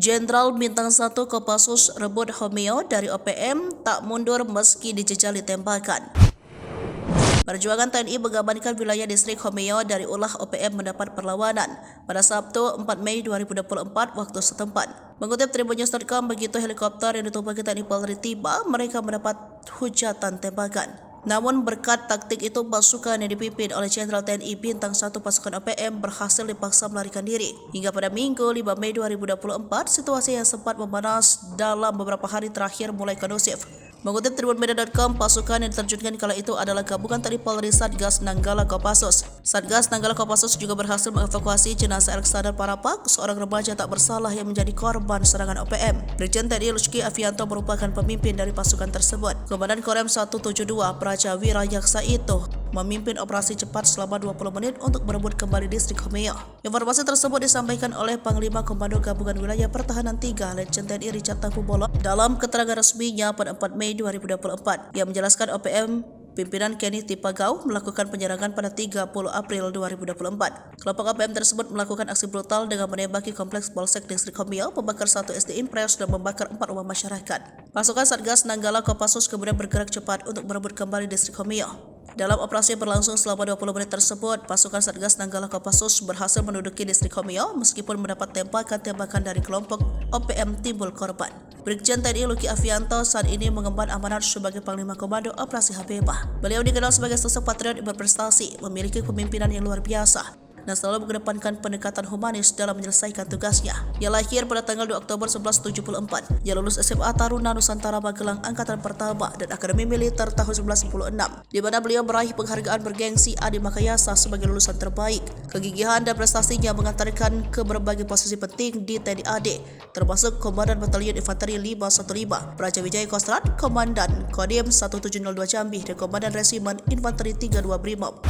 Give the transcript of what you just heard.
Jenderal Bintang 1 Kopassus rebut Homeo dari OPM, tak mundur meski dijejali tembakan. Perjuangan TNI mengamankan wilayah distrik Homeo dari ulah OPM mendapat perlawanan pada Sabtu 4 Mei 2024 waktu setempat. Mengutip tribunnews.com, begitu helikopter yang ditumpangi TNI Polri tiba, mereka mendapat hujatan tembakan. Namun berkat taktik itu, pasukan yang dipimpin oleh Jenderal TNI Bintang 1 pasukan OPM berhasil dipaksa melarikan diri. Hingga pada Minggu 5 Mei 2024, situasi yang sempat memanas dalam beberapa hari terakhir mulai kondusif. Mengutip tribunmedia.com, pasukan yang diterjunkan kala itu adalah gabungan TNI Polri Satgas Nanggala Kopassus. Satgas Nanggala Kopassus juga berhasil mengevakuasi jenazah Alexander Parapak, seorang remaja tak bersalah yang menjadi korban serangan OPM. Brigjen TNI Lucky Avianto merupakan pemimpin dari pasukan tersebut. Komandan Korem 172 Praja Wirayaksa itu memimpin operasi cepat selama 20 menit untuk merebut kembali distrik Homeo. Informasi tersebut disampaikan oleh Panglima Komando Gabungan Wilayah Pertahanan 3 Letjen TNI Richard Tampu Bolon dalam keterangan resminya pada 4 Mei 2024 yang menjelaskan OPM pimpinan Kenny Tipagau melakukan penyerangan pada 30 April 2024. Kelompok OPM tersebut melakukan aksi brutal dengan menembaki kompleks Polsek Distrik Homeo, membakar 1 SD Impres dan membakar 4 rumah masyarakat. Pasukan Satgas Nanggala Kopassus kemudian bergerak cepat untuk merebut kembali distrik Homeo. Dalam operasi yang berlangsung selama 20 menit tersebut, pasukan Satgas Nanggala Kopassus berhasil menduduki distrik Homeo meskipun mendapat tembakan-tembakan dari kelompok OPM timbul korban. Brigjen TNI Lucky Avianto saat ini mengemban amanat sebagai Panglima Komando Operasi Habibah. Beliau dikenal sebagai sosok patriot yang berprestasi, memiliki kepemimpinan yang luar biasa, dan selalu mengedepankan pendekatan humanis dalam menyelesaikan tugasnya. Ia lahir pada tanggal 2 Oktober 1974. Ia lulus SMA Taruna Nusantara Magelang Angkatan Pertama dan Akademi Militer tahun 1996, di mana beliau meraih penghargaan bergengsi Adi Makayasa sebagai lulusan terbaik. Kegigihan dan prestasinya mengantarkan ke berbagai posisi penting di TNI AD, termasuk Komandan Batalion Infanteri 515, Praja Wijaya Kostrat, Komandan Kodim 1702 Jambi, dan Komandan Resimen Infanteri 32 Brimob.